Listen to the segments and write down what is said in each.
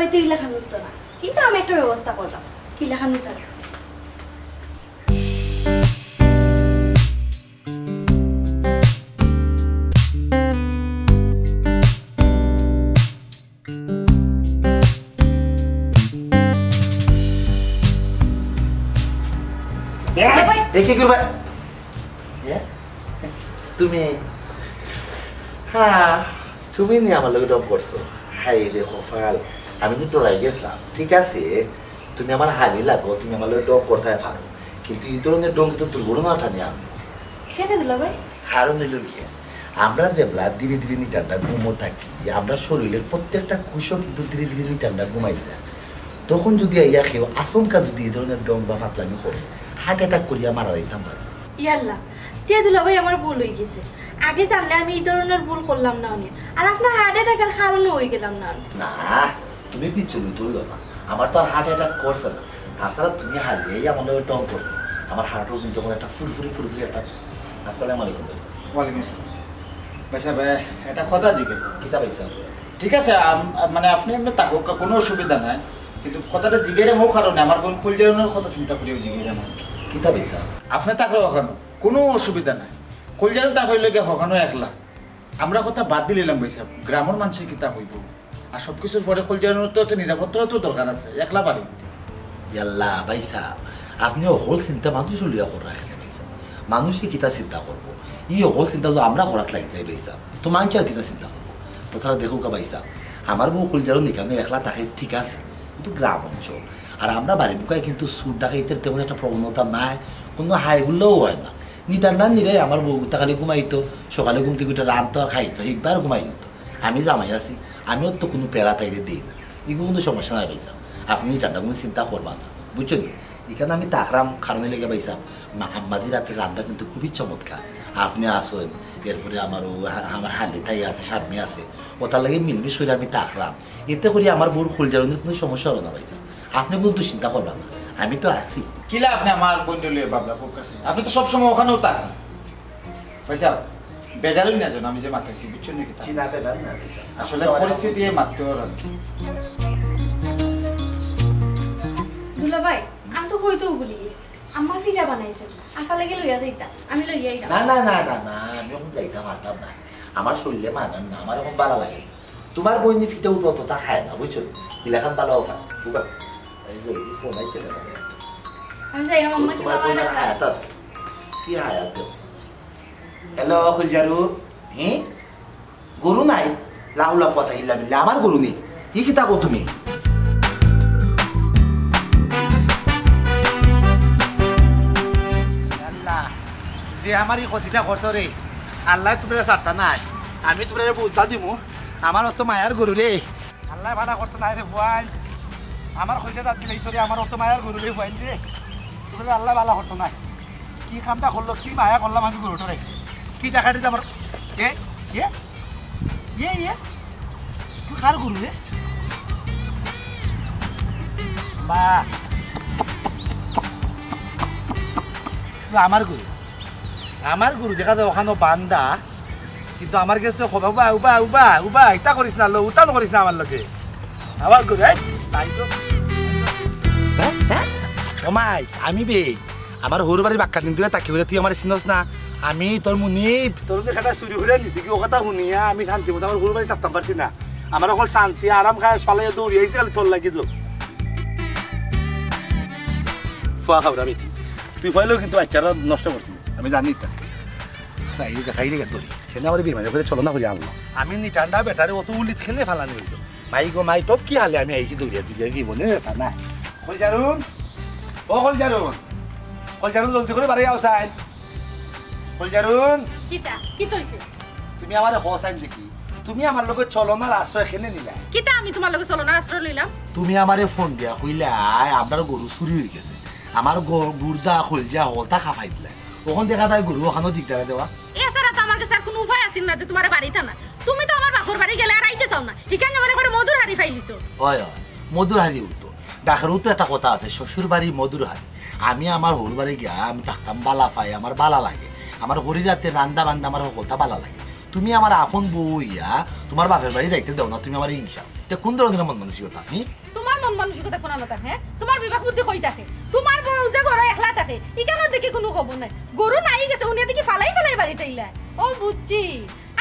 দুলাভাই তো ইলা খান উঠতো না, কিন্তু আমি একটা ব্যবস্থা করলাম কিলা খান উঠার। দেখি করবা তুমি? হ্যাঁ তুমি নি আমার লোক ডং করছো। হাই রে কপাল, আমি তো ডরাই গেছিলাম। ঠিক আছে তুমি আমার হালি লাগো, তুমি আমার লোক ডং করতে পারো, কিন্তু এই ধরনের ডং তো দুর্ঘটনাটা নিয়ে আনবো। কেন দুলাভাই? কারণ হইল গিয়ে আমরা যেগুলা ধীরে ধীরে নিটানটা ঘুমো থাকি, আমরা শরীরের প্রত্যেকটা কুশও কিন্তু ধীরে ধীরে নিটানটা ঘুমাই যায়। তখন যদি আইয়া খেয়েও আচমকা যদি এই ধরনের ডং বা ফাতলামি করে হার্ট অ্যাটাক করিয়া মারা যাইতাম পারে। ইয়াল্লা তিয়া দুলাভাই আমার ভুল হয়ে গেছে, আগে জানলে আমি এই ধরনের ভুল করলাম না উনি, আর আপনার হার্ট অ্যাটাকের কারণে হয়ে গেলাম না। না তুমি পিছনে তুই না, আমার তো আর হার্ট অ্যাটাক করছে না। তাছাড়া তুমি হারিয়েই আমার লোক ডং করছে, আমার হার্টও কিন্তু যখন একটা ফুরফুরি একটা। আসসালামু আলাইকুম ভাই। ওয়ালাইকুম আসসালাম। ভাই সাহেব এটা কথা জিজ্ঞেস কিতা পাইছেন? ঠিক আছে, মানে আপনি এমনি থাকুক, কোনো অসুবিধা নাই, কিন্তু কথাটা জিজ্ঞেস হোক কারণে আমার বোন কলজারনের কথা চিন্তা করিও জিজ্ঞেস আমার কিতা পাইছেন? আপনি থাকলেও ওখানে কোনো অসুবিধা নাই, কলজারন তা হইলে গিয়ে কখনো একলা আমরা কথা বাদ দিলাম ভাই সাহেব, গ্রামের মানুষের কিতা হইব, আর সব কিছুর পরে কলজারনের তো একটা নিরাপত্তার তো দরকার আছে, একলা পারি। ইয়াল্লা ভাই সাহেব, আপনি অহল চিন্তা মানুষ লিয়া করা এখানে ভাই সাহেব, মানুষই কিতা চিন্তা করবো, ই অহল চিন্তা তো আমরা করাত লাগি যাই ভাই সাহেব, তো মানুষ আর কিতা চিন্তা করবো। তাছাড়া দেখো কা ভাই সাহেব, আমার বউ কলজারন এখানে একলা থাকে ঠিক আছে, কিন্তু গ্রাম অঞ্চল আর আমরা বাড়ি বুকায় কিন্তু সুর ডাকাইতের তেমন একটা প্রবণতা নাই, কোনো হাইগুলোও হয় না। নিটার না নিলে আমার বউ খালি ঘুমাইতো, সকালে ঘুম থেকে উঠে রাঁধতো আর খাইতো, একবার ঘুমাই যেত। আমি জামাই আছি, আমিও তো কোনো পেড়া তাইলে দিই না, এগুলো কোনো সমস্যা নাই পাইসাম, আপনি নিটারটা কোনো চিন্তা করবা না, বুঝছেন? এখানে আমি তাকরাম কারণে লেগে পাইসাম, আম্মাদি রাতের রান্না কিন্তু খুবই চমৎকার। আপনি আসেন, এরপরে আমার হালি তাই আছে, সামনে আছে, ওটার লাগে মিলমিশ করে আমি তাকরাম, এতে করে আমার বউর খোলজারণের কোনো সমস্যা হলো না পাইসাম। আপনি কিন্তু চিন্তা করবেন না, আমি তো আছি। কিলা আপনি আমার বন্ধু লিয়ে বাবলা খুব কাছে, আপনি তো সবসময় ওখানেও থাকেন ভাই সাহেব, বেজারই না যেন আমি যে মাথাইছি, বুঝছেন নাকি? আসলে পরিস্থিতি মারতে আর কি। দুলাভাই আমি তো হইতেও ভুলে গেছি, আম্মা ফিজা বানাইছে, আফা লাগে লইয়া দিতা, আমি লইয়াই না। না না না না না, আমি এখন যাইতে পারতাম না, আমার শরীরে মানান না, আমার এখন ভালো লাগে। তোমার বইনি ফিতে উঠবো তো তা খায় না, বুঝছো? ইলাখান ভালো খায় বুঝা, ফোন আইছে আমি যাই না আম্মা কি তোমার বইনা হায়াত আছে, কি হায়াত? হ্যালো খুলজারু, হ্যাঁ গরু নাই? লাউলা কথা ইল্লা বিল্লা, আমার গরু নেই, কি কি থাকো তুমি? আল্লাহ যে আমার এই ক্ষতিটা করছো রে, আল্লাহ তোমার চারটা নাই, আমি তোমার বুঝতা দিমু, আমার অত মায়ার গরু রে, আল্লাহ ভাড়া করতো নাই রে ভুয়াই, আমার হইতে যাচ্ছি রে, আমার অত মায়ার গরু রে ভুয়াই রে, তোমার আল্লাহ ভালো করতো নাই। কি কামটা করলো, কি মায়া করলাম আমি গরুটা রে, কি দেখাটি আমার এ ইয়ে ইয়ে ইয়ে তুই কার গরু রে? বা আমার গরু, আমার গরু দেখা যায় ওখানে বান্দা, কিন্তু আমার কাছে উবা উবা উবা উবা ইটা করিস না, উতা নকরিস না আমার লোকে, আমার গরু তাই তো ওমাই আমি বে আমার হরু বাড়ির বাক্কা দিন তাকি বলে তুই আমার চিনস না, আমি তোর মুনিপ তোর যে খাটা চুরি করে নিছি, কি ও কথা শুনিয়া আমি শান্তি মতো আমার হরু বাড়ি থাকতাম পারছি না, আমার অকল শান্তি আরাম খায় পালাই দৌড়ি আইসে খালি তোর লাগিল ফুয়া খাবার আমি, তুই ফাইলেও কিন্তু বাচ্চারা নষ্ট করছিস, আমি জানি তা দেখাই রে তোর সেখানে আমার বিমানে করে চলো না করে আনলো, আমি নিটান্ডা বেটারে অত উলিত খেলে ফালানি হইল, মাই গো মাই টপ কি হালে আমি আইসি দৌড়িয়া তুই কি বলে তা না। কলজারুন ও কলজারুন, কলজারুন জলদি করে বাড়ি আওসাইন, কলজারুন কিতা কি কইছে? তুমি আমার হসাইন দেখি, তুমি আমার লগে চলো না আশ্রয় এখানে নিলা, কিতা আমি তোমার লগে চলো না আশ্রয় লইলাম? তুমি আমারে ফোন দিয়া কইলা আপনার গরু চুরি হয়ে গেছে, আমার গুর্দা খলজা হলতা খাফাই দিলা, ওখান দেখা যায় গরু ওখানেও দিগদারে দেওয়া, এছাড়া তো আমার কাছে আর কোনো উপায় আছিল না যে তোমার বাড়িতে না, তুমি তো আমার বাপর বাড়ি গেলে আর আইতে চাও না, এখানে মনে করে মধুর হাড়ি ফাইলিছো। হয় হয় মধুর হাড়ি উঠতো, ডাকারও তো একটা কথা আছে, শ্বশুর বাড়ি মধুর হাড়ি, আমি আমার হরু বাড়ি গিয়া আমি থাকতাম বালা পাই, আমার বালা লাগে, আমার হরি রাতে রান্দা বান্দা আমার সকলটা বালা লাগে, তুমি আমার আফন বউ ইয়া তোমার বাপের বাড়ি যাইতে দাও না, তুমি আমার হিংসা এটা কোন ধরনের মন মানসিকতা আপনি? তোমার মন মানসিকতা কোন না থাকে তোমার বিবেক বুদ্ধি কই থাকে তোমার বউ যে ঘরে একলা থাকে ইকানোর দেখি কোনো খবর নাই গরু নাই গেছে উনি দেখি ফালাই ফালাই বাড়িতে ইলা ও বুঝছি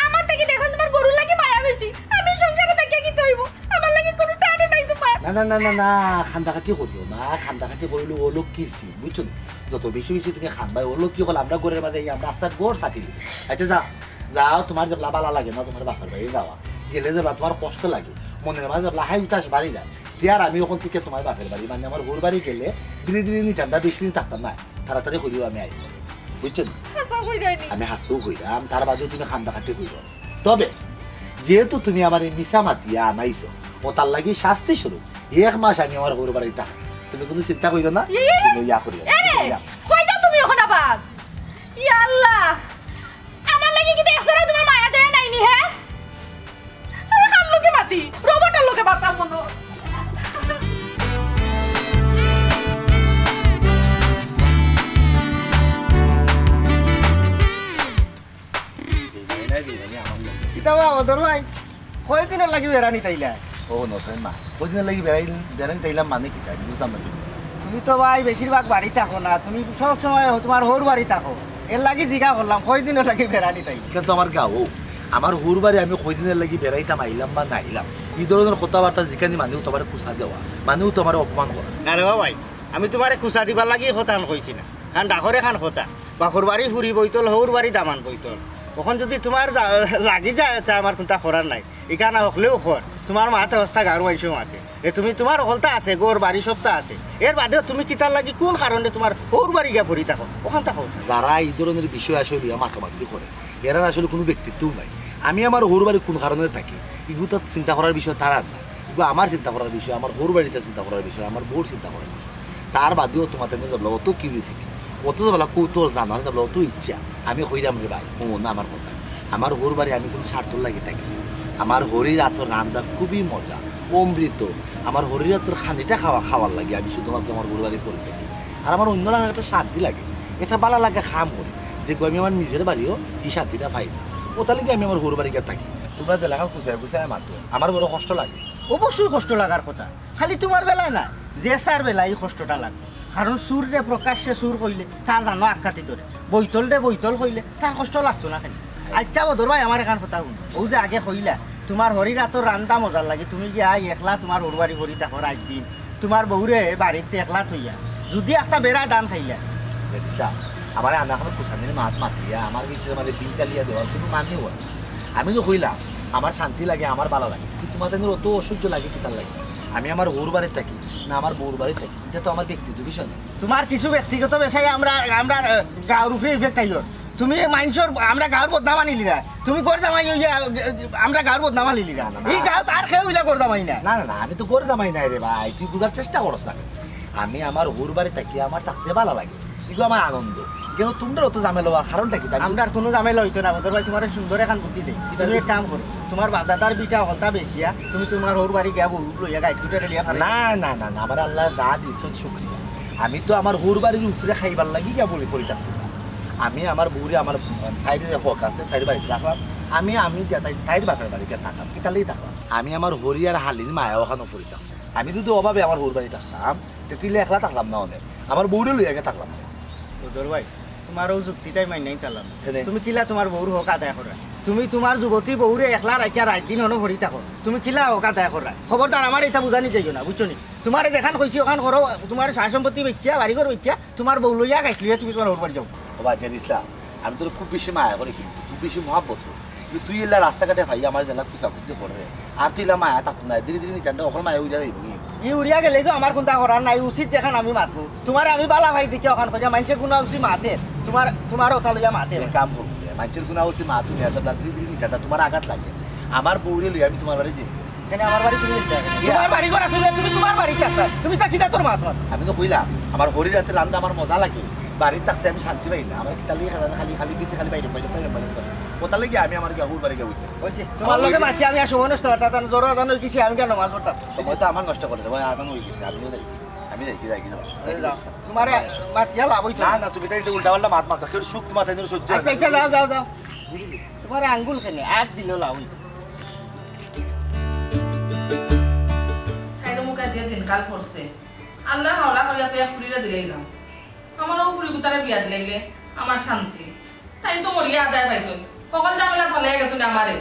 আমার থেকে দেখো তোমার গরু লাগি মায়া বেশি আমি সংসারে থেকে কি তৈব আমার লাগি কোনো টানে নাই তোমার না না না না না খান্দাখাটি করিও না খান্দাখাটি করিলে ও লোক কিরছি বুঝছো যত বেশি বেশি তুমি খানবাই ও লোক কি হল আমরা ঘরের মাঝে আমরা রাস্তার গোড় সাটিল আচ্ছা যাও তোমার যেগুলা বালা লাগে না তোমার বাসার বাড়ি যাওয়া গেলে যেগুলা তোমার কষ্ট লাগে মনের মাঝে যেগুলা হাই উতাস বাড়ি যায় আর আমি ওখান থেকে তোমার বাপের বাড়ি মানে আমার ঘর বাড়ি গেলে ধীরে ধীরে নিতামটা বেশি দিন থাকতাম না তাড়াতাড়ি করিও আমি আইব বুঝছেন আমি হাসতেও হইলাম তার বাদেও তুমি খান্দাখাটি হইল তবে যেহেতু তুমি আমার এই মিশা মাতিয়া আনাইছো ও তার লাগি শাস্তি স্বরূপ 1 মাস আমি আমার ঘর বাড়ি থাকি তুমি কোনো চিন্তা করিও না তুমি ইয়া করিও কই যাও তুমি ওখানে আবার ইয়া আল্লাহ আমার লাগি কি দেখছরা তোমার মায়া দেয় নাইনি হ্যাঁ আমি কাল লোকে মাতি রোবটের লোকে বাতাম মনো কিতাবা ওদর ভাই কয়দিনের লাগি বেড়ানি তাইলা ও নতুন মা কদিন লাগি বেড়াই তাইলাম মানে কি তাই বুঝলাম না তুমি তো ভাই বেশিরভাগ বাড়ি থাকো না তুমি সব সময় তোমার হোর বাড়ি থাকো এর লাগি জিজ্ঞা করলাম কয়দিনের লাগি বেড়ানি তাই কিন্তু আমার গাঁও আমার হুর বাড়ি আমি কয়দিনের লাগি বেড়াইতাম আইলাম বা নাইলাম এই ধরনের কথাবার্তা যেখানে মানুষ তোমার কুচা দেওয়া মানুষ তোমার অপমান করা না রে ভাই আমি তোমারে কুচা দিবার লাগি কথা কইছি না কারণ ডাকরে খান কথা বাখর বাড়ি ফুরি বইতল হোর বাড়ি দামান বইতল ওখান যদি তোমার লাগি যায় তা আমার কোনটা করার নাই এখানে হকলেও খর তোমার মাথা অবস্থা গাড়ু আইসো মাথে এ তুমি তোমার হলতা আছে গোর বাড়ি সবটা আছে এর বাদেও তুমি কিতার লাগি কোন কারণে তোমার হোর বাড়ি গিয়া ফুরি থাকো ওখান থাকো যারা এই ধরনের বিষয় আসলে মাতামাতি করে এরা আসলে কোনো ব্যক্তিত্বও নাই আমি আমার হোর বাড়ি কোন কারণে থাকি এগুলো তো চিন্তা করার বিষয় তার আর না এগুলো আমার চিন্তা করার বিষয় আমার হোর বাড়িতে চিন্তা করার বিষয় আমার বোর চিন্তা করার বিষয় তার বাদেও তোমাদের যাবলো অত কিউরিয়াসিটি অত যাবলা কৌতূহল জানার যাবলো অত ইচ্ছা আমি হইলাম রে ভাই ও না আমার কথা আমার হোর বাড়ি আমি কোনো স্বার্থ লাগি থাকি আমার হরির আতর রান্না খুবই মজা অমৃত আমার হরির আতর খানিটা খাওয়ার লাগে আমি শুধুমাত্র আমার হোর বাড়ি করে থাকি আর আমার অন্য একটা শান্তি লাগে এটা ভালো লাগে খাম করি যে আমি আমার নিজের বাড়িও এই শান্তিটা পাই না ও তাহলে কি আমি আমার হোর বাড়িকে থাকি তোমরা যে লাগাল কুচায় মাতো আমার বড় কষ্ট লাগে অবশ্যই কষ্ট লাগার কথা খালি তোমার বেলায় না যে স্যার বেলায় এই কষ্টটা লাগবে কারণ সুর রে প্রকাশ্যে সুর কইলে তার জানো আখ্যাতি ধরে বৈতল রে বৈতল কইলে তার কষ্ট লাগতো না কেন আচ্ছা বদর ভাই আমার এখান কথা শুন ও যে আগে কইলা তোমার হরির রাতর রান্দা মজার লাগে তুমি গিয়া একলা তোমার হরবাড়ি হরি থাকো রাত দিন তোমার বউরে বাড়িতে একলা থইয়া যদি একটা বেড়া দান খাইলা আমার আনা আমার কুসানির মাত মাতিয়া আমার ভিতরে মানে বিল চালিয়া দেওয়ার কোনো মানে হয় আমি তো কইলাম আমার শান্তি লাগে আমার ভালো লাগে কিন্তু তোমাদের অত অসহ্য লাগে কি তার লাগে আমি আমার হোর বাড়ি থাকি না আমার বউর বাড়ি থাকি এটা তো আমার ব্যক্তিগত বিষয় না তোমার কিছু ব্যক্তিগত বিষয় আমরা গাঁর উপরে ইফেক্ট খাইও তুমি মানুষের আমরা গাঁর বদনাম আনিলি না তুমি করে জামাই আমরা গাঁর বদনাম আনিলি না এই গাঁও তার খেয়ে হইলা করে জামাই না না না না আমি তো করে জামাই নাই রে ভাই তুই বোঝার চেষ্টা করছ না আমি আমার হোর বাড়ি থাকি আমার থাকতে ভালো লাগে এগুলো আমার আনন্দ কিন্তু তোমরা অত ঝামেলা হওয়ার কারণটা কি আমরা কোনো ঝামেলা হইতো না বদর ভাই তোমার সুন্দর এখন বুদ্ধি দেয় তুমি এক কাম করো তোমার বাদাদার বিটা হলতা বেশিয়া তুমি তোমার হোর বাড়ি গিয়া বহু লইয়া গাইড দুটা লিয়া না না না না আমার আল্লাহ যা দিছ শুক্রিয়া আমি তো আমার হোর বাড়ির উপরে খাইবার লাগি গিয়া বলি করি থাকছি আমি আমার বউরে আমার তাইরে যে হক আছে তাইর বাড়িতে রাখলাম আমি তাইর বাপের বাড়িতে থাকলাম কি তাহলেই থাকলাম আমি আমার হরি আর হালির মায়া ওখানে ফরি থাকছি আমি যদি অভাবে আমার হোর বাড়ি থাকতাম তেলে একলা থাকলাম না অনেক আমার বউরে লইয়া গে থাকলাম বদর ভাই তোমারও যুক্তিটাই মাই নাই তালাম তুমি কিলা তোমার বউর হক আদায় করা তুমি তোমার যুবতী বউরে একলা রাখিয়া রাত দিন হনো ভরি থাকো তুমি কিলা হক আদায় করা খবরদার আমার এটা বুঝানি যাইও না বুঝছো নি তোমার যেখান কইছি ওখান করো তোমার সার সম্পত্তি বেচা বাড়ি ঘর বেচা তোমার বউ লইয়া গাইছ লইয়া তুমি তোমার হোর বাড়ি যাও বাবা জানিসলা আমি তোর খুব বেশি মায়া করি কিন্তু খুব বেশি মহাব্বত কিন্তু তুই এলা রাস্তাঘাটে ভাই আমার জেলা কুচাকুচি করে আর তুই এলা মায়া থাকতো না ধীরে ধীরে নিচানটা ওখানে মায়া উইয়া যাইব ই উড়িয়া গেলে গো আমার কোনটা করার নাই উচিত যেখান আমি মাতবো তোমার আমি বালা ভাই দেখি ওখান করিয়া মানুষের গুণা উচিত মাতে তোমার ওটা লইয়া মাতে কাম করবো মানুষের গুণা হচ্ছে মা তুমি এত ধীরে ধীরে নিচানটা তোমার আঘাত লাগে আমার বউরে লই আমি তোমার বাড়ি যাই কেন আমার বাড়ি তুমি তোমার বাড়ি ঘর আছে তুমি তোমার বাড়িতে আসতা তুমি তা কিতা তোর মাত আমি তো কইলাম আমার হরি রাতে রান্দা আমার মজা লাগে বাড়িতে থাকতে আমি শান্তি পাই না আমার তাহলে খালি খালি পিঠে খালি বাইরে বাইরে বাইরে বাইরে কোথা লাগে আমি আমার গাহুর বাড়ি গিয়ে বলছি তোমার লগে মাতি আমি আসো নষ্ট হতাম জোর আদান হয়ে গেছি আমি কেন মাছ ধরতাম সময় তো আমার নষ্ট করে দেবো আদান হয়ে গেছে আমিও যাই আমি যাই তোমার মাতিয়া লাভ হইতো না না তুমি তাই উল্টা পাল্টা মাত মাথা কেউ সুখ তোমার তাই সহ্য আচ্ছা আচ্ছা যাও তোমার আঙ্গুল খেলে এক দিলেও লাভ হইতো দিনকাল পড়ছে আল্লাহ হাওলা করিয়া তো এক ফুরিরা দিলাইলাম আমারও ফুরি গুতারে বিয়া দিলাইলে আমার শান্তি তাই তো মরিয়া আদায় পাইছো সকল জামেলা ফলে গেছো আমারে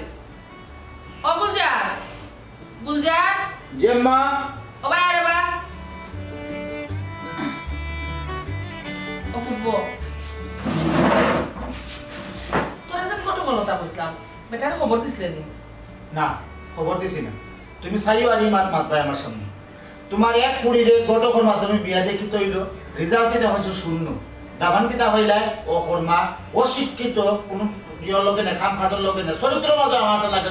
ও গুলজার গুলজার যে মা ও ভাই আরে বা ও ফুটবো তোরা যেন কত বলতা বুঝলাম বেটার খবর দিছিলে নি না খবর দিছি না তুমি চাইও আর মাত মাত পাই আমার সামনে তোমার এক ফুড়িরে গটকর মাধ্যমে বিয়া দেখি তৈল রেজাল্ট কিটা হয়েছে শূন্য দাবান কিটা হইলাই ও কর্মা অশিক্ষিত কোনো ইয়র লোকে না খাম খাদর লোকে না চরিত্র মাঝে আমার আছে লাগে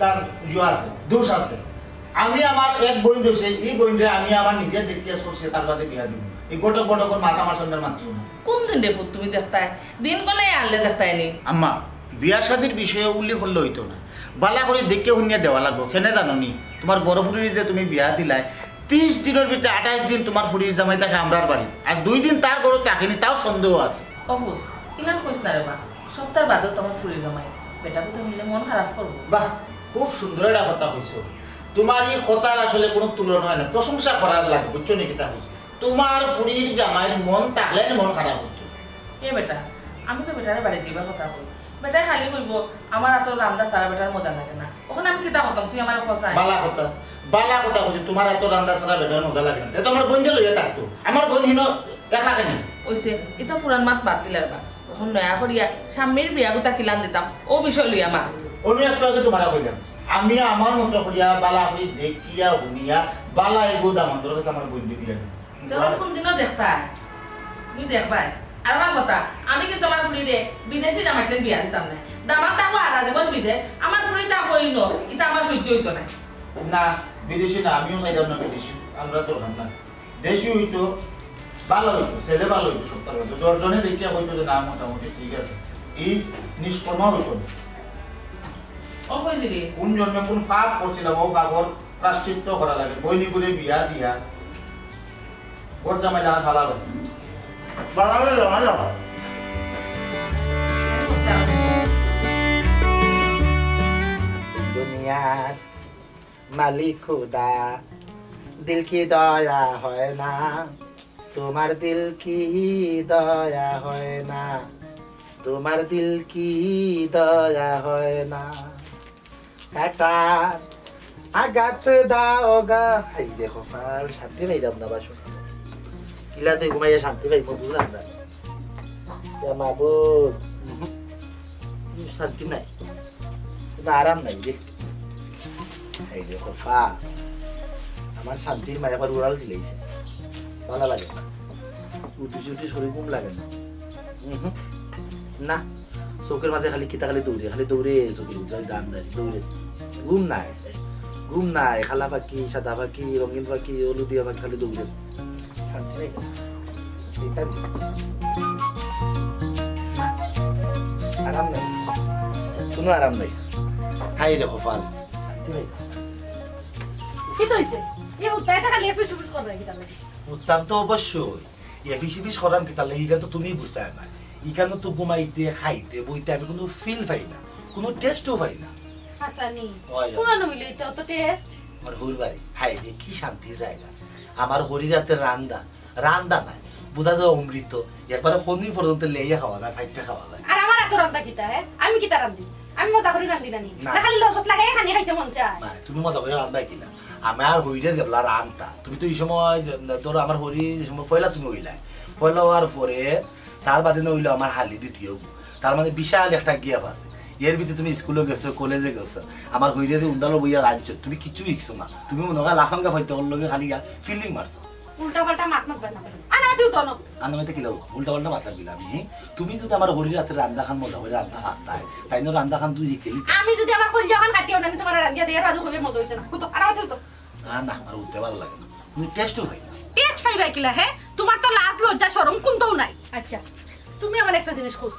তার ইয়ে আছে দোষ আছে আমি আমার এক বই রয়েছে এই বইরে আমি আমার নিজে দেখিয়ে সরছে তার বাদে বিয়া দিব এই গটকর মাথা আমার সামনে মাত্র না কোন দিন রে ফুট তুমি দেখতাই দিন গলে আনলে দেখতাই নি আম্মা বিয়া শাদির বিষয়ে উল্লেখ করলে হইতো না বালা করে দেখে শুনিয়া দেওয়া লাগবো কেনে জানো নি তোমার বড় ফুড়ির যে তুমি বিয়া দিলাই 30 দিনের ভিতরে 28 দিন তোমার ফুড়ির জামাই থাকে আমরার বাড়ি আর 2 দিন তার ঘরে থাকেনি তাও সন্দেহ আছে ও ফুট ইলান কইস না রে বা সপ্তাহ বাদে তোমার ফুরি জমাই বেটা কথা হইলে মন খারাপ করবো বাহ খুব সুন্দর একটা কথা হইছো তোমার এই কথার আসলে কোনো তুলনা হয় না প্রশংসা করার লাগে বুঝছো নাকি তা হইছো তোমার ফুড়ির জামাইয়ের মন থাকলে মন খারাপ হতো এ বেটা আমি তো বেটারে বাড়ি যাবার কথা কই বেটাই খালি কইব আমার এত রান্দা সারা বেটার মজা লাগে না ওখানে আমি কিতা করতাম তুই আমার ফসাই বালা কথা কইছি তোমার এত রান্দা সারা বেটার মজা লাগে না এটা আমার বোন দিয়ে লইয়া থাকতো আমার বোন হিনো একলা কেন ওইছে এটা ফুরান মাত বাদ দিলে বা তখন নয়া করিয়া স্বামীর বিয়া গুতা কিলান দিতাম ও বিষয় লইয়া মাত অন্য একটু আগে তোমার কইলাম আমি আমার মতো করিয়া বালা করি দেখিয়া শুনিয়া বালা এগো দামন্তর কাছে আমার বোন দিয়ে বিয়া তখন কোনদিনও দেখতা তুমি দেখবাই আর আমার কথা আমি কি তোমার ফুরিরে বিদেশি জামাইতে বিয়া দিতাম না দামাক তাকো আধা জীবন বিদেশ আমার ফুরি তা কইনো এটা আমার সহ্য হইতো না না বিদেশি না আমিও চাইতাম না বিদেশি আমরা তো না দেশি হইতো ভালো হইতো ছেলে ভালো হইতো সত্তর বছর 10 জনে দেখিয়া হইতো যে না মোটামুটি ঠিক আছে এই নিষ্কর্মা হইতো না ও কই দিদি কোন জন্মে কোন পাপ করছিলাম ও পাপর প্রাশ্চিত্য করা লাগে বইনি করে বিয়া দিয়া ওর জামাই লাগা ভালো লাগে বাড়াবে না দুনিয়ার মালিক খুদা দিল কি দয়া হয় না তোমার দিল কি দয়া হয় না তোমার দিল কি দয়া হয় না একটা আঘাত দাও গা হাই দেখো ফাল শান্তি পাইলাম না বাসো কিলাতে ঘুমাইয়া শান্তি পাইব বুঝলাম না মাবুদ শান্তি নাই কোনো আরাম নাই রে এই দেখো ফা আমার শান্তির মাঝে আবার উড়াল দিলেইছে ভালো লাগে না উঠি চুটি শরীর ঘুম লাগে না না চোখের মাঝে খালি কিতা খালি দৌড়ে চোখের উঠে দান দেয় দৌড়ে ঘুম নাই খালা পাখি সাদা পাখি রঙিন পাখি হলুদিয়া পাখি খালি দৌড়ে শান্তি নাই আরাম নাই কোনো আরাম নাই হাই দেখো ফাল শান্তি নাই কি কইছে এই উত্তাইটা খালি এফিস উফিস করে রাখি তাহলে উত্তাম তো অবশ্যই এফিস করাম কি তাহলে ইগান তো তুমি বুঝতে না ইগান তো ঘুমাইতে খাইতে বইতে আমি কোনো ফিল পাই না কোনো টেস্টও পাই না হাসানি কোন মিলে এটা তো টেস্ট আমার হুরবাড়ি হাই যে কি শান্তির জায়গা আমার হরিরাতে রান্দা নাই বুঝা যায় অমৃত একবার শনি পর্যন্ত লেইয়া খাওয়া যায় খাইতে খাওয়া যায় আর আমার এত রান্দা কিতা হে আমি কিতা রান্ধি আমি মজা করে রান্ধি না না খালি লজত লাগাই খানি খাইতে মন চায় তুমি মজা করে রান্ধবাই কিনা আমার হইরে দেবলা রান্তা তুমি তো এই সময় ধরো আমার হরি এই সময় ফয়লা তুমি হইলাই ফয়লা হওয়ার পরে তার বাদে না হইলো আমার হালি দ্বিতীয় তার মানে বিশাল একটা গিয়াপ আছে এর ভিতরে তুমি স্কুলে গেছো কলেজে গেছো আমার হইরে দিয়ে উন্দালো বইয়া রাঁধছো তুমি কিছু শিখছো না তুমি মনে হয় লাফাঙ্গা হইতে ওর লগে খালি ফিল্ডিং মারছো উল্টা পাল্টা মাত মত বানা আনা দিও তো না আন্দামাইতে কি লাগো উল্টা পাল্টা মাথা দিলাম তুমি যদি আমার হরির রাতে রান্দা খান মজা করে রান্দা খাতায় তাই না রান্দা খান তুই শিখলি আমি যদি আমার কল যখন কাটিও না তোমার রান্দিয়া দিয়ে রাজু হবে মজা হইছে না তো আরাম তো না আমার উঠতে ভালো লাগে না তুমি টেস্টও খাই না টেস্ট পাইবা কিলা হে তোমার তো লাজ লজ্জা শরম কোনটাও নাই আচ্ছা তুমি আমার একটা জিনিস খোঁজ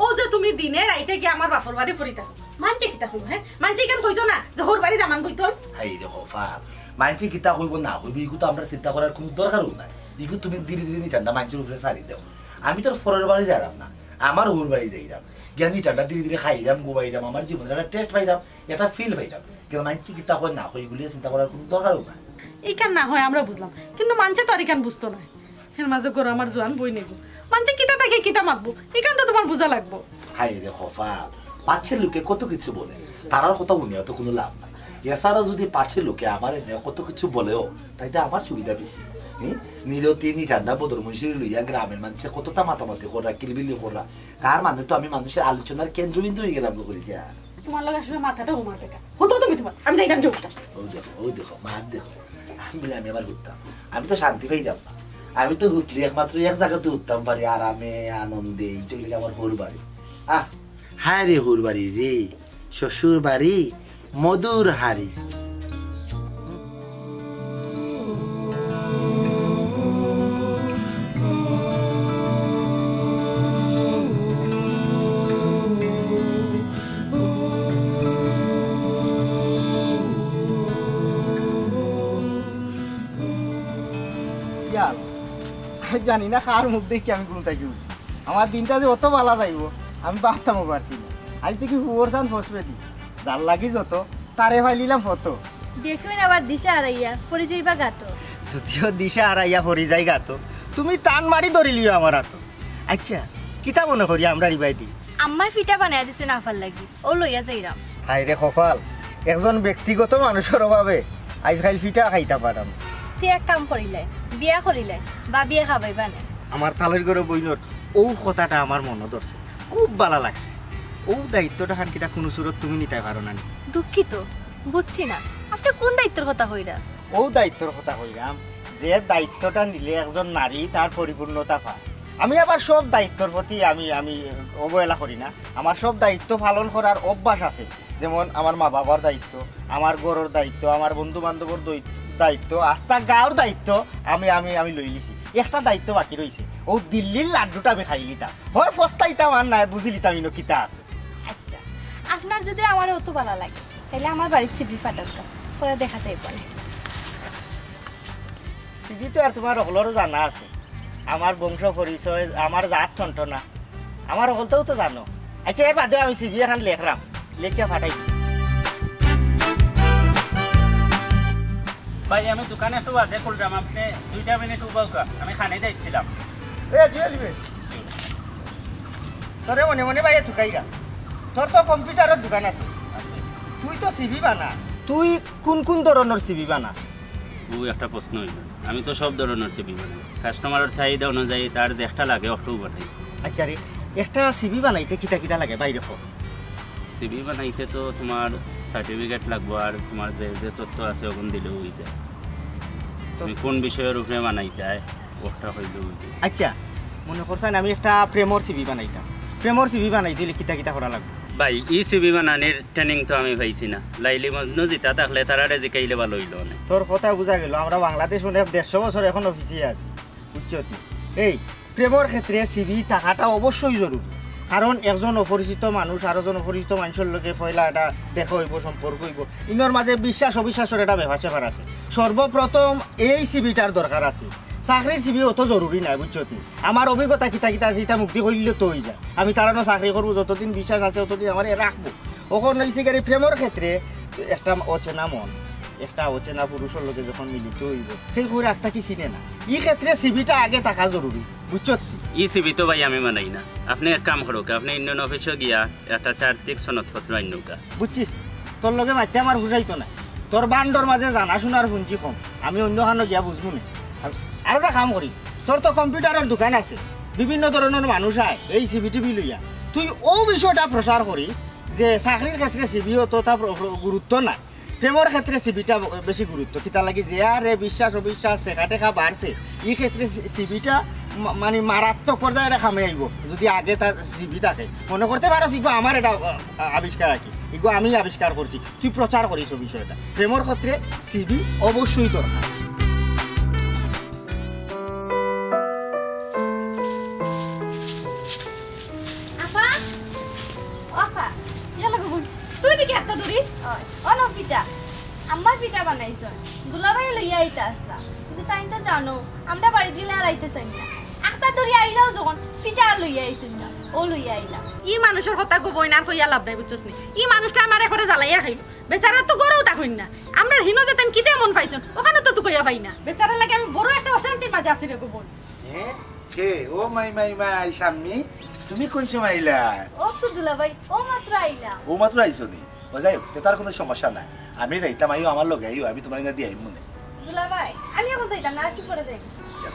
ও যে তুমি দিনে রাইতে গিয়ে আমার বাপর বাড়ি ফুরি থাকো মানছে কিতা কইব হ্যাঁ মানছে কেন কইতো না যে হোর বাড়ি দামান কইতো হাই দেখো ফাল মানছি কিতা হইব না হইব এগুলো তো আমরা চিন্তা করার কোনো দরকারও নাই এগুলো তুমি ধীরে ধীরে ঠান্ডা মানছির উপরে সারি দাও আমি তো ফরের বাড়ি যাইলাম না আমার হোর বাড়ি যাইলাম জ্ঞানী ঠান্ডা ধীরে ধীরে খাইলাম ঘুমাইলাম আমার জীবনে একটা টেস্ট পাইলাম একটা ফিল পাইলাম কিন্তু মানছি কিতা হয় না হইগুলি চিন্তা করার কোনো দরকারও নাই এইখান না হয় আমরা বুঝলাম, কিন্তু মানছে তো আর এখান বুঝতো না। এর মাঝে গরু আমার জোয়ান বই নেব, মানছে কিতা তাকে কিতা মাতবো, এখান তো তোমার বোঝা লাগবো। হাই রে কপাল, পাঁচের লোকে কত কিছু বলে, তারার কথা উনিও তো কোনো লাভ নাই। এছাড়া যদি পাঁচের লোকে আমার এনে কত কিছু বলেও তাইতে আমার সুবিধা বেশি। নিরতি ঠান্ডা বদর মহিষী লইয়া গ্রামের মানুষে কতটা মাতামাতি করা, কিলবিলি করা, তার মানে তো আমি মানুষের আলোচনার কেন্দ্রবিন্দু হয়ে গেলাম করি যা। তোমার লাগে আসলে মাথাটা হুমার টেকা হতো তুমি, তোমার আমি যাইতাম কেউ। ও দেখো মার দেখো, আমি বলে আমি আবার ঘুরতাম, আমি তো শান্তি পাইতাম না। আমি তো হুটলি একমাত্র এক জায়গাতে উঠতাম পারি, আরামে আনন্দে। এইটাই লেগে আমার হুর বাড়ি। হ্যাঁ রে হুর বাড়ি রে, শ্বশুর বাড়ি মধুর হাড়ি। জানি না কার মুখ দেখি আমি ঘুম থাকি উঠছি। আমার দিনটা যে অত ভালো যাইব আমি ভাবতামও পারছি না। আজ থেকে হুয়োর চান ফসবে দি যার লাগি যত তারে ফাইলিলাম ফটো। দেখবেন আবার দিশা হারাইয়া পরে যাইবা গাতো। যদিও দিশা হারাইয়া পরি যাই গাতো, তুমি টান মারি ধরিলিও আমার হাত। আচ্ছা কিতা মনে করি আমরা রিবাই দি আম্মাই ফিটা বানাই দিছে নাফার লাগি, ও লইয়া যাইরাম। হাই রে কপাল, একজন ব্যক্তিগত মানুষের অভাবে আজকাল ফিটা খাইতে পারাম। তে এক কাম করিলে বিয়া করিলে বা বিয়া খাবাইবা না। আমার তালের ঘরে বইনত ও কথাটা আমার মনে ধরছে, খুব ভালো লাগছে। ও দায়িত্বটা খান কিটা কোনো সুরত তুমি নিতে পারো না। দুঃখিত, বুঝছি না আপনি কোন দায়িত্বের কথা কইরা। ও দায়িত্বর কথা কইরাম যে দায়িত্বটা নিলে একজন নারী তার পরিপূর্ণতা পায়। আমি আবার সব দায়িত্বর প্রতি আমি আমি অবহেলা করি না। আমার সব দায়িত্ব পালন করার অভ্যাস আছে। যেমন আমার মা বাবার দায়িত্ব, আমার গরুর দায়িত্ব, আমার বন্ধু বান্ধবর দায়িত্ব, আস্থা গাঁর দায়িত্ব আমি আমি আমি লই লিছি। একটা দায়িত্ব বাকি রয়েছে, ও দিল্লির লাড্ডুটা আমি খাই লিতাম, হয় পস্তাইতাম আর নাই বুঝি লিতাম ইনো কিতা আছে। আচ্ছা আপনার যদি আমার অত ভালো লাগে তাহলে আমার বাড়ির সিবি পাঠাকা পরে দেখা যাইব না। সিবি তো আর তোমার সকলেরও জানা আছে, আমার বংশ পরিচয়, আমার জাত ঠনঠনা আমার সকলতেও তো জানো। আচ্ছা এর বাদে আমি সিবি এখন লেখলাম, লেখা ফাটাই। ভাই আমি দোকানে একটু বাদে করলাম, আপনি 2 মিনিট উবাউকা, আমি খানে যাচ্ছিলাম। তোরে মনে মনে ভাই ঠুকাইরা, তোর তো কম্পিউটারের দোকান আছে, তুই তো সিবি বানা, তুই কোন কোন ধরনের সিবি বানা? ও একটা প্রশ্ন হইল, আমি তো সব ধরনের সিবি বানাই, কাস্টমারের চাহিদা অনুযায়ী তার যে একটা লাগে অটো বানাই। আচ্ছা রে, একটা সিবি বানাইতে কিতা কিতা লাগে বাইরে? সিবি বানাইতে তো তোমার সার্টিফিকেট লাগবো, আর তোমার যে যে তথ্য আছে ওখান দিলেও হয়ে যায়। তুমি কোন বিষয়ের উপরে বানাই যায় ওটা হইলেও হয়ে যায়। আচ্ছা মনে করছেন আমি একটা প্রেমর সিবি বানাইতাম, প্রেমর সিবি বানাই দিলে কিতা কিতা করা লাগবে? ভাই ই সিবি বানানির ট্রেনিং তো আমি পাইছি না, লাইলি মজনু জিতা থাকলে তারা জিকাইলে ভালো হইল না। তোর কথা বোঝা গেল, আমরা বাংলাদেশ মনে 150 বছর এখন অফিসে আছি, বুঝছো? এই প্রেমর ক্ষেত্রে সিবি থাকাটা অবশ্যই জরুরি, কারণ একজন অপরিচিত মানুষ আর একজন অপরিচিত মানুষের লোকে পয়লা এটা দেখা হইব, সম্পর্ক হইব, ইনোর মাঝে বিশ্বাস অবিশ্বাসের একটা ব্যবহার সেবার আছে। সর্বপ্রথম এই সিবিটার দরকার আছে, চাকরির সিবি অত জরুরি নাই, বুঝছো? আমার অভিজ্ঞতা কিতা কিতা কিতা মুক্তি করলে তো হয়ে যায়, আমি তারানো চাকরি করবো, যতদিন বিশ্বাস আছে ততদিন আমার রাখবো। ওখানে হয়েছে গাড়ি প্রেমর ক্ষেত্রে একটা অচেনা মন, একটা অচেনা পুরুষের লোকে যখন মিলিত হইব, সেই করে একটা কি চিনে না, এই ক্ষেত্রে সিবিটা আগে থাকা জরুরি, বুঝছো? ই সিবি তো ভাই আমি বানাই না, আপনি এক কাম করুক, আপনি ইন্ডিয়ান অফিসে গিয়া একটা চারিত্রিক সনদপত্র আইনুকা। বুঝছি, তোর লগে মাইতে আমার বুঝাইতো না, তোর বান্ডর মাঝে জানা শোনার শুনছি কম, আমি অন্য খানো গিয়া বুঝবো না। আর একটা কাম করিস, তোর তো কম্পিউটারের দোকান আছে, বিভিন্ন ধরনের মানুষ আয় এই সিবি টিভি লইয়া, তুই ও বিষয়টা প্রচার করিস যে চাকরির ক্ষেত্রে সিবি অতটা গুরুত্ব না, প্রেমর ক্ষেত্রে সিবিটা বেশি গুরুত্ব। কিতা লাগি যে আরে বিশ্বাস অবিশ্বাস শেখা টেখা বাড়ছে, এই ক্ষেত্রে সিবিটা মানে মারাত্মক পর্যায়ে খামে আইব যদি আগে তার সিবি থাকে। মনে করতে পারো ইগো আমার এটা আবিষ্কার আছে, ইগো আমি আবিষ্কার করছি, তুই প্রচার করিস বিষয়টা। প্রেমর ক্ষেত্রে সিবি অবশ্যই দরকার। তুই দিকে একটা দূরি অন পিঠা আমার পিঠা বানাইছ, দুলাভাই লইয়া আইতে আসলা, কিন্তু তাই তো জানো আমরা বাড়ি গেলে আর আইতে চাই না। একটা দড়ি আইলাও যখন পিঠা লইয়া আইছিল না ও লইয়া আইলা ই মানুষের কথা কবই না আর কইয়া লাভ নাই বুঝছস নি ই মানুষটা আমার একবারে জ্বালাইয়া খাইল বেচারা তো গরও তাকইন না আমরা হিনো যেতেন কিতে মন পাইছন ওখানে তো কইয়া পাই না বেচারা লাগে আমি বড় একটা অশান্তির মাঝে আছি রে গোবন কে ও মাই স্বামী তুমি কইছো মাইলা ও তো দুলাভাই ও মাত্র আইলা ও মাত্র আইছো নি ও যাই তার কোনো সমস্যা নাই আমি যাইতাম আইও আমার লগে আইও আমি তোমার না দিয়ে আইম মনে দুলাভাই আমি এখন যাইতাম না আর কি করে যাই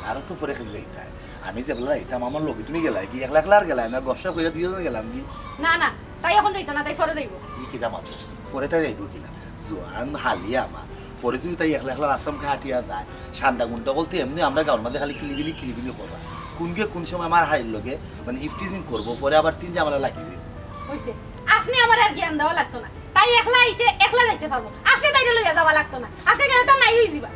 আর একটু পরে খেলে যাইতাম আমি যে বলা যাইতাম আমার লগে তুমি গেলা কি একলা একলা আর গেলা না গসা কইরা দুইজন গেলাম কি না না তাই এখন যাইতো না তাই পরে যাইবো কি কি দাম আছে পরে তাই যাইব কিনা জোয়ান হালিয়া আমার পরে যদি তাই একলা একলা রাস্তাম হাঁটিয়া যায় সান্ডা গুন্ডা বলতে এমনি আমরা গাঁর মধ্যে খালি কিলিবিলি করবা কোনকে কোন সময় আমার হাড়ির লগে মানে ইফটিজিং করবো পরে আবার 3 জামালা লাগিয়ে দিই হইছে আপনি আমার আর জ্ঞান দেওয়া লাগতো না তাই একলা আইছে একলা যাইতে পারবো আপনি তাইরে লইয়া যাওয়া লাগতো না আপনি গেলে তো নাই হই যাবা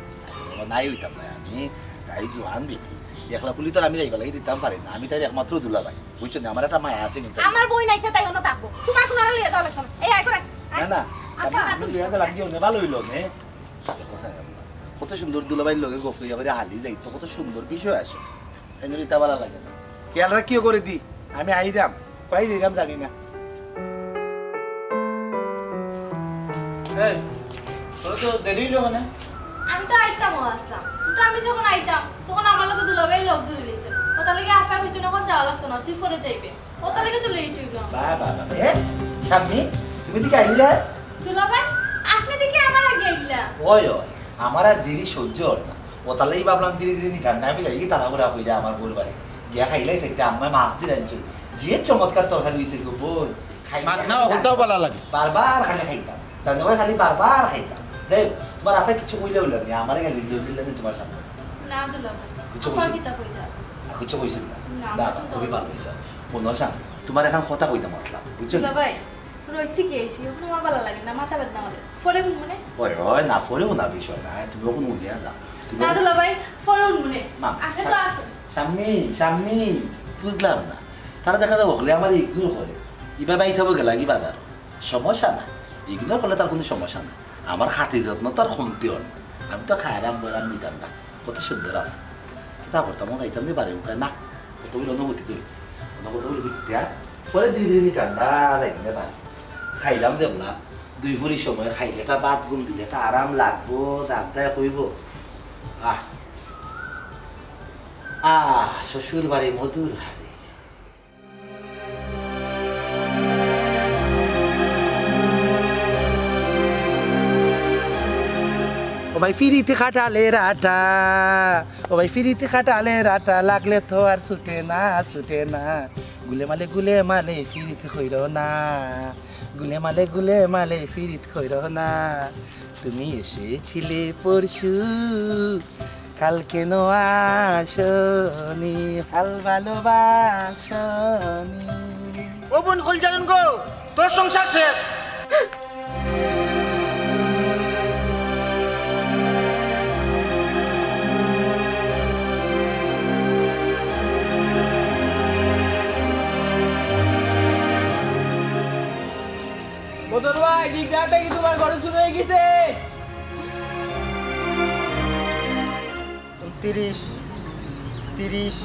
নাই হইতাম না আমি তাই জোয়ান বেটি একলা পুলি তো আমি যাইবা লাগি দিতাম পারি না আমি তাই একমাত্র দুলা ভাই বুঝছো না আমার একটা মায়া আছে কিন্তু আমার বই নাইছে তাই অন্য থাকবো তোমার কোনো লইয়া যাওয়া লাগতো না এই আই করে না না আমি লইয়া গেলাম কি ভালো হইলো নে কত সুন্দর দুলাভাইয়ের লগে গপ কইয়া করে হালি যাই তো কত সুন্দর বিষয় আছে এই নিতা ভালো লাগে না খেয়াল রাখিও করে দি আমি আইরাম পাই দিলাম জানি না এই তোর তো দেরি হলো না আমি তো আইতাম ও আসলাম কিন্তু আমি যখন আইতাম তখন আমার লগে দুলাভাই লোক ধরে লইছে ও তার লাগি আফা কইছিল এখন যাওয়া লাগতো না তুই পরে যাইবে ও তার লাগি তো লেট হইল বাবা এ স্বামী তুমি দিকে আইলা দুলাভাই আপনি দেখি আমার আগে আইলা ওই আমার আর দেরি সহ্য হয় না ও তাহলেই ভাবলাম ধীরে ধীরে ঠান্ডা আমি যাই তারা করে হয়ে যায় আমার বোর বাড়ি গিয়া খাইলাই সেটা আমার মাছ দিয়ে আনছিল যে চমৎকার তরকারি হয়েছে গো বোন মাছ না হলটাও ভালো লাগে বারবার খালি খাইতাম তার খালি বারবার খাইতাম দেখ তোমার আপনার কিছু কইলে হইল না আমার গেলে তোমার সামনে না দুলাভাই কিছু আমার কইছিল কিতা কইতা কিছু কইছিল না না, বাবা খুবই ভালো হয়েছে পুনঃ সাম তোমার এখন কথা কইতাম আসলাম বুঝছো দুলাভাই রোজ থেকে আইছি ওখানে আমার ভালো লাগে না মাথা ব্যথা করে পরে মনে পরে ওই না পরেও না বিষয় না তুমি ওখানে উঠিয়া যাও তুমি না দুলাভাই পরে মনে মা আপনি তো আসেন স্বামী বুঝলাম না তারা দেখা যাবো হলে আমার ইগনোর করে ইভাবে হিসাবে গেলা কি বাজার সমস্যা না ইগনোর করলে তার কোনো সমস্যা না আমার খাতি যত্ন তার কমতিও না আমি তো খাইরাম বরাম নিতাম না কত সুন্দর আছে তা করতাম খাইতাম নি পারে না কত বলে অনুভূতি তুই কত বলে বিদ্যা পরে ধীরে ধীরে ঠান্ডা যাইতে পারে খাইলাম দেখলাম 2 ভরি সময় খাইলে এটা বাদ গুম দিলে এটা আরাম লাগবো দাঁতটায় কইব শ্বশুর বাড়ি মধুর হারে ও ভাই ফিরিতে খাটালে রাটা ও ভাই ফিরিতে খাটালে রাটা লাগলে তো আর ছুটে না গুলে মালে ফিরিতে কইর না গুলে মালে ফিরিত কইর না তুমি এসেছিলে পরশু কালকে নো আসনি ভালোবাসনি ও বোন কল জানেন গো তোর সংসার শেষ বদর ভাই ডিগটা কি তোমার ঘরে শুরু হয়ে গেছে 29 30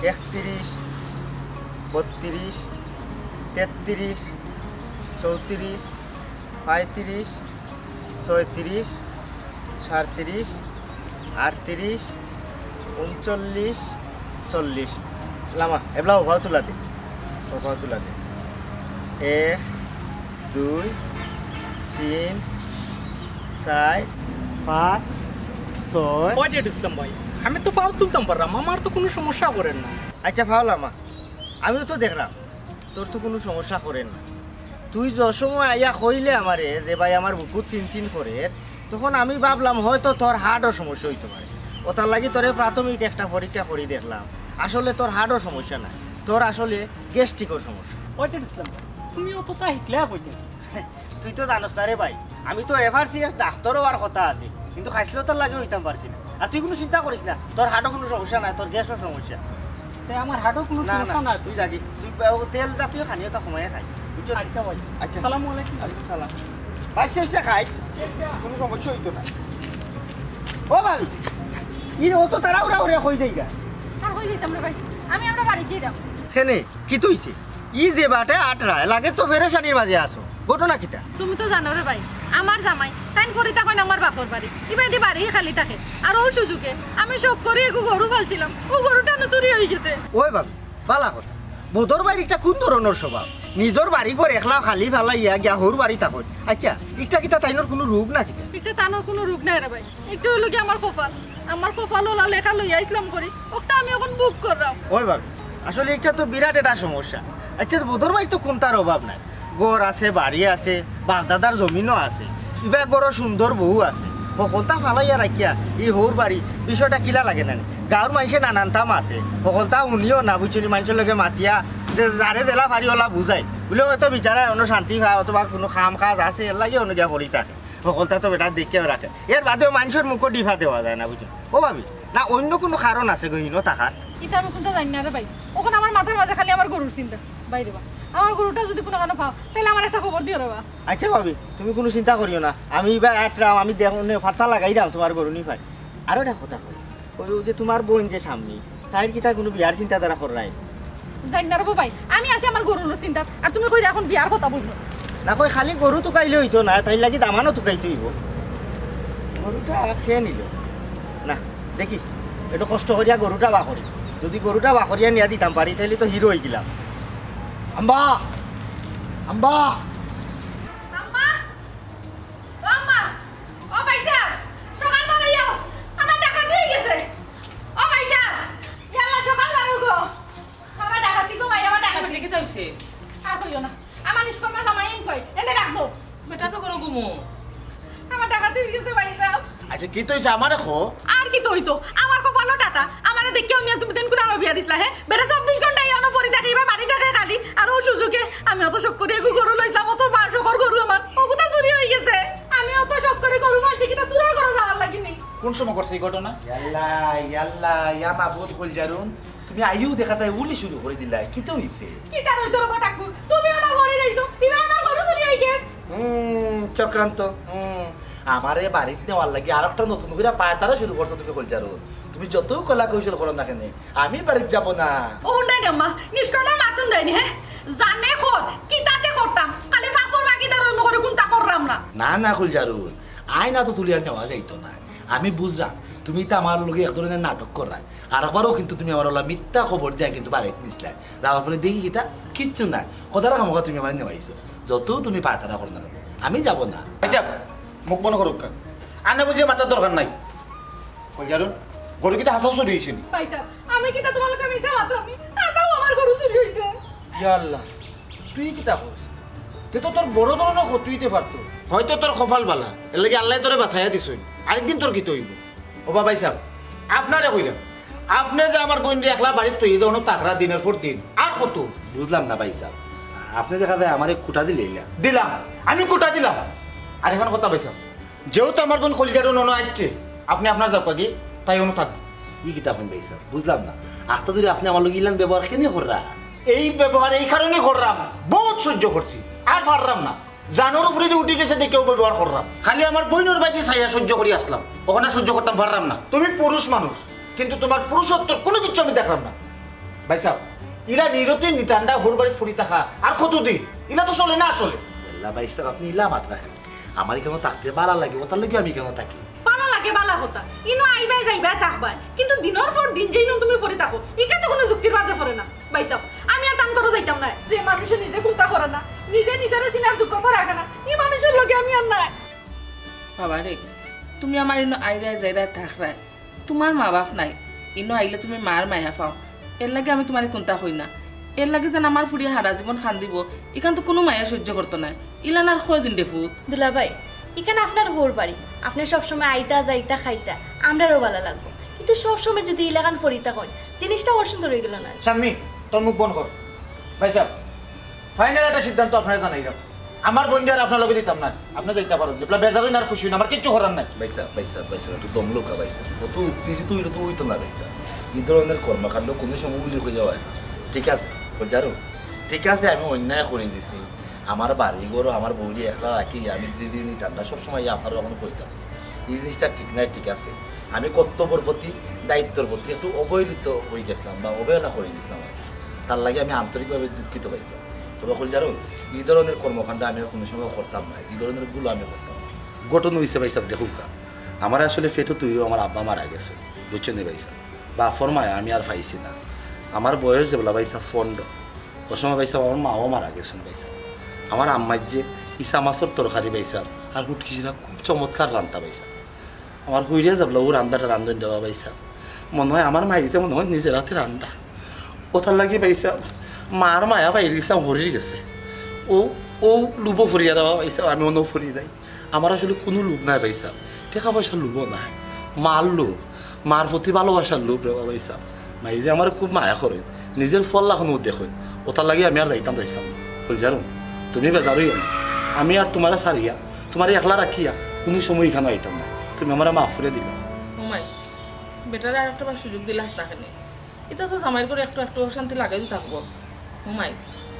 31 32 33 34 35 36 37 38 39 40 লামা এবলা ওভাও তুলা দে 1 2 3 4 5 6 ওয়াইট ইসলাম ভাই আমি তো পাও তুলতাম পারলাম আমার তো কোনো সমস্যা করেন না আচ্ছা ফাওলামা আমিও তো দেখলাম তোর তো কোনো সমস্যা করেন না তুই যে সময় আইয়া কইলে আমারে যে ভাই আমার বুকুত চিনচিন করে তখন আমি ভাবলাম হয়তো তোর হার্টও সমস্যা হইতে পারে ওটার লাগি তোরে প্রাথমিক একটা পরীক্ষা করি দেখলাম আসলে তোর হার্টও সমস্যা নাই তোর আসলে গ্যাস্ট্রিকও সমস্যা ওয়াইট ইসলাম তুমিও তো তাই হিকলা কইতে তুই তো জানোস না রে ভাই আমি তো এফআরসিএস ডাক্তারও আর কথা আছে কিন্তু খাইছিলেও তোর লাগে হইতাম পারছি না আর তুই কোনো চিন্তা করিস না তোর হার্টও কোনো সমস্যা নাই তোর গ্যাসও সমস্যা তাই আমার হাড়ও কোনো না সমস্যা না না তুই জাগি তুই তেল জাতীয় খানিও তো সময়ে খাইস বুঝছো আচ্ছা ভাই আচ্ছা আসসালামু আলাইকুম আলাইকুম সালাম পাইছে খাইস কোনো সমস্যা হইতো না ও ভাই ই ও তো তারা উড়া উড়া হই যাই গা আর কই যেতাম রে ভাই আমি আমরা বাড়িতে যাম কেনে কি তুইছে ই যে বাটে আটরা লাগে তো ফেরেশানির মাঝে আসো ঘটনা কিটা তুমি তো জানো রে ভাই আমার জামাই তাইন ফরিতা কইন আমার বাপর বাড়ি ইবাদি বাড়ি খালি থাকে আর ও সুযোগে আমি সব করে একটু গরু ফালছিলাম ও গরুটা না চুরি হয়ে গেছে ওই বাবু বালা কথা বোধর বাড়িটা কোন ধরনের স্বভাব নিজের বাড়ি করে একলা খালি ফালাইয়া গিয়া হোর বাড়ি থাকত আচ্ছা ইটা কিতা তাইনোর কোনো রোগ না কিতা একটা তানোর কোনো রোগ নাই রে ভাই একটু হলো কি আমার কপাল ওলা লেখা লইয়া ইসলাম করি ওটা আমি এখন বুক করলাম ওই বাবু আসলে এটা তো বিরাট একটা সমস্যা আচ্ছা বোধর বাড়ি তো কোন তার অভাব নাই গড় আছে বাড়ি আছে বাপ দাদার জমিনও আছে ইবা বড় সুন্দর বউ আছে সকলতা ফালাইয়া রাখিয়া ই হোর বাড়ি বিষয়টা কিলা লাগে না গাঁৱৰ মানুষে নানানটা মাতে সকলতা শুনিও না বুঝলি মানুষের লগে মাতিয়া যে যারে জেলা ফারি ওলা বুঝাই বলে হয়তো বিচারা অন্য শান্তি পায় অথবা কোনো কাম কাজ আছে এর লাগে অনুজ্ঞা করি থাকে সকলতা তো বেটা দেখিও রাখে এর বাদেও মানুষের মুখও ডিফা দেওয়া যায় না বুঝলি ও ভাবি না অন্য কোনো কারণ আছে গহিন থাকার ইটা আমি কোনটা জানি না রে ভাই ওখানে আমার মাথার মাঝে খালি আমার গরুর চিন্তা বাইরে বা আমার গরুটা যদি কোনো কারণে পাও তাহলে আমার একটা খবর দিও রে বা আচ্ছা ভাবি তুমি কোনো চিন্তা করিও না আমি এবার আটরাম আমি দেখুন ফাতা লাগাই দাম তোমার গরু নি পাই আরো একটা কথা কই ওই যে তোমার বোন যে সামনে তাইর কি তা কোনো বিয়ার চিন্তাধারা কর নাই জানি না রে ভাই আমি আছি আমার গরুর চিন্তা আর তুমি কই এখন বিয়ার কথা বলছো না কই খালি গরু টুকাইলে হইতো না তাই লাগি দামানো টুকাইতে হইব গরুটা খেয়ে নিল না দেখি একটু কষ্ট করিয়া গরুটা বা করি যদি গরুটা বা করিয়া নিয়া দিতাম পারি তাহলে তো হিরো হয়ে গেলাম আম্বা আম্বা আম্মা ও আম্মা ও ভাইসা সকাল বেলা যাও আমার টাকা দিয়ে গেছে ও ভাইসা ইয়ালা সকাল বেলা গো আমার টাকা দিগো ভাই আমার টাকা দেখি তো হইছে আর কইও না আমার স্কুল মা জামাই কই এনে রাখবো বেটা তো করো গুমো আমার টাকা দিয়ে গেছে ভাইসা আচ্ছা কি তো হইছে আমারে খো আর কি তো হইতো আমার কপালো টাটা আমারে দেখিও নিয়ে তুমি দিন কোন আর বিয়া দিছলা হে বেটা 24 ঘন্টা ইয়া না পরি দেখাইবা বাড়ি দেখাই খালি আর ও সুযোগে আমি অত শক করে গরু লইলাম অত 500 গরু আমার ওগুতা চুরি হয়ে গেছে আমি অত শক করে গরু মারছি কিটা চুরি করে যাওয়ার লাগিনি কোন সময় করছে এই ঘটনা ইয়াল্লা ইয়াল্লা ইয়া মাবুদ কল জারুন তুমি আইও দেখাতে উলি শুরু করে দিলা কি তো হইছে কিটা রইতো রে ঠাকুর তুমিও না ভরে রইছো ইবা আমার গরু চুরি হয়ে গেছে চক্রান্ত আমারে বাড়িতে নেওয়ার লাগে আর একটা নতুন করে পায়তারা শুরু করছো তুমি কল জারুন তুমি যত কলা কৌশল করো না কেন আমি বাড়িতে যাব না ও হুন্ডাই আম্মা নিষ্কর্মার মাতুন দেয়নি হ্যাঁ জানে খোর কিটা যে করতাম খালি ফাফর বাকিদার অন্য করে কোনটা করলাম না না না কল জারুন আয়না তো তুলিয়া নেওয়া যাইতো না আমি বুঝলাম তুমি তো আমার লগে এক ধরনের নাটক করাই আর একবারও কিন্তু তুমি আমার ওলা মিথ্যা খবর দিয়া কিন্তু বাড়িতে নিসলাই যাওয়ার ফলে দেখি কিতা কিচ্ছু নাই কথাটা কামকা তুমি আমার নেওয়াইছো যত তুমি পায়তারা করো না আমি যাব না আচ্ছা মুখ বন্ধ করুক আনে বুঝিয়ে মাথার দরকার নাই কই জারুন গরু কিটা হাসাও চুরি হয়েছে নি পয়সা আমি কিটা তোমার লোকে মিশা মাত্র আমি আসাও আমার গরু চুরি হইছে ইয়াল্লাহ তুই কিতা কস তুই তো তোর বড় ধরনের ক্ষতিতে পারতো হয়তো তোর কপাল বালা এর লাগে আল্লাহ তোরে বাঁচাইয়া দিছই আরেকদিন তোর কি তৈব ও বাবাই সাহেব আপনারে কইলাম আপনি যে আমার বোন একলা বাড়িতে তৈরি দেওয়ানো তাকরা দিনের পর দিন আর কত বুঝলাম না ভাই সাহেব আপনি দেখা যায় আমার কুটা দিলে দিলাম আমি কোটা দিলাম আর এখন কথা পাইছাম যেহেতু আমার বোন কলিজার অনু আসছে আপনি আপনার যাও কাকি তাই অনু থাকবে ই কিতা আপনি ভাই সাহেব বুঝলাম না আস্তা ধরে আপনি আমার লোক ইলান ব্যবহার কেন কররা এই ব্যবহার এই কারণে করলাম বহুত সহ্য করছি আর পারলাম না জানোর উপরে যে উঠে গেছে দেখেও ব্যবহার করলাম খালি আমার বইনের বাইরে ছাইয়া সহ্য করি আসলাম ওখানে সহ্য করতাম পারলাম না তুমি পুরুষ মানুষ কিন্তু তোমার পুরুষত্বর কোনো কিছু আমি দেখলাম না ভাই সাহেব ইলা নিরতি নিটান্ডা হোর বাড়ি ফুরি থাকা আর কতদিন ইলা তো চলে না আসলে আল্লাহ ভাই সাহেব আপনি ইলা মাত রাখেন আমার কেন থাকতে ভালো লাগে ওটার লাগে আমি কেন থাকি ভালো লাগে বালা কথা ইনো আইবাই যাইবাই থাকবাই কিন্তু দিনের পর দিন যেই তুমি পড়ে থাকো এটা তো কোনো যুক্তির মাঝে পড়ে না বাইসাব আমি আর তাম করে যাইতাম না যে মানুষে নিজে চিন্তা করে না নিজে নিজের চিনার যোগ্যতা রাখে না এই মানুষের লোকে আমি আর নাই বাবা রে তুমি আমার ইনো আইরায় যাইরায় থাকরায় তোমার মা বাপ নাই ইনো আইলে তুমি মার মায়া পাও এর লাগে আমি তোমার কোনটা হই না এর লাগে যেন আমার ফুরিয়ে হারা জীবন খান দিব এখান তো কোনো মায়া সহ্য করতো না ইলানার খোঁজ দিন ফুট দুলা ভাই এখানে আপনার হোর বাড়ি আপনি সবসময় আইতা যাইতা খাইতা আমরারও ভালো লাগবো কিন্তু সবসময় যদি ইলাকান ফরিতা হয় জিনিসটা অসুন্দর হয়ে গেল না সাম্মি তোর মুখ বন্ধ কর ভাই সাহেব ফাইনাল একটা সিদ্ধান্ত আপনারা জানাই দাও আমার বোন আর আপনার লগে দিতাম না আপনি যাইতে পারেন বেজার হই না আর খুশি হই না আমার কিচ্ছু করার নাই ভাই সাহেব একটু দম লোকা ভাই সাহেব কত উঠতেছি তো এটা তো হইতো না ভাই সাহেব এই ধরনের কর্মকাণ্ড কোনো সময় গুলি হয়ে যাওয়ায় ঠিক আছে জানো ঠিক আছে আমি অন্যায় করে দিছি আমার বাড়ি গরু আমার বউরি একলা রাখি আমি দিদি ঠান্ডা সবসময় আপনার ওখানে ফরিতে আসি এই জিনিসটা ঠিক নাই ঠিক আছে আমি কর্তব্যর প্রতি দায়িত্বর প্রতি একটু অবহেলিত হয়ে গেছিলাম বা অবহেলা করে দিয়েছিলাম তার লাগে আমি আন্তরিকভাবে দুঃখিত পাইছিলাম তবে হল জানো এই ধরনের কর্মকাণ্ড আমি কোনো সময় করতাম না এই ধরনের ভুল আমি করতাম না ঘটনা হয়েছে ভাইসাব দেখুক আমার আসলে ফেটো তুইও আমার আব্বা মারা গেছে বুঝছো নি ভাইসাব বা ফরমায় আমি আর পাইছি না আমার বয়স যে বলা ভাইসাব ফন্ড ও সময় ভাইসাব আমার মাও মারা গেছেন ভাইসাব আমার আম্মার যে ইসা মাছর তরকারি পাইসার আর হুটকিসিরা খুব চমৎকার রান্তা পাইসা আমার হইয়া যাবলা ও রান্দাটা রান্ধন দেওয়া পাইসা মনে হয় আমার মাইছে মনে হয় নিজের হাতে রান্না কোথার লাগি পাইসা মার মায়া পাই গেছে হরির গেছে ও ও লুবো ফুরিয়া দেওয়া পাইসা আমি অন্য ফুরিয়ে দেয় আমার আসলে কোনো লোভ নাই পাইসা টাকা পয়সার লোভও নাই মার লোভ মার প্রতি ভালোবাসার লোভ রেবা পাইসা মাই যে আমার খুব মায়া করে নিজের ফল লাখনও দেখো ওটার লাগে আমি আর যাইতাম যাইতাম বল জানো তুমি বেজারই না আমি আর তোমার সারিয়া তোমার একলা রাখিয়া কোনো সময় এখানে আইতাম না তুমি আমার মাফ করে দিলা হুমাই বেটারে আর একটা সুযোগ দিলাস না কেন এটা তো জামাইয়ের করে একটু একটু অশান্তি লাগাই থাকবো হুমাই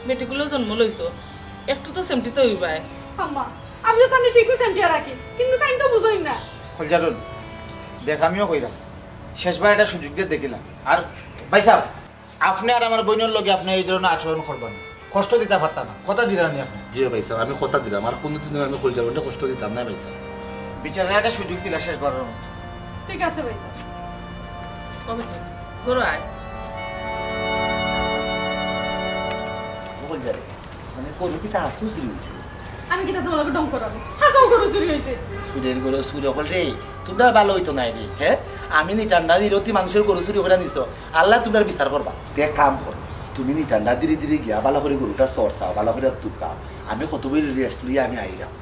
বেটিগুলো জন্ম লইছো একটু তো সেমটি তো হইবাই আম্মা আমিও তো আমি ঠিকই সেমটিয়া রাখি কিন্তু তাই তো বুঝই না খলজারুন দেখ আমিও কইলাম শেষবার একটা সুযোগ দিয়ে দেখিলাম আর ভাই সাহেব আপনি আর আমার বোনের লগে আপনি এই ধরনের আচরণ করবেন কষ্ট দিতে পারতাম না কথা দিলেন আপনি জি ভাই সাহেব আমি কথা দিলাম আর কোনোদিন আমি খোল যাবো কষ্ট দিতাম না ভাই সাহেব বিচারের একটা সুযোগ দিলা শেষবারের মতো ঠিক আছে ভাই কবে গরু আয় খোল যাবে মানে কোনো কি তা আসু শুরু হয়েছিল আমি কিটা তোমাকে ডং করাবো হাজাও গরু চুরি হয়েছে সুরের গরু চুরি হল রে তোমরা ভালো হইতো নাই রে হ্যাঁ আমি নি ঠান্ডা দিয়ে অতি মানুষের গরু চুরি করে নিছো আল্লাহ তোমরা বিচার করবা তে কাম কর তুমি নি ঠান্ডা ধীরে ধীরে গিয়া ভালো করে গরুটা সরসাও ভালো করে তুকা আমি কত বই রেস্ট লইয়া আমি আইলাম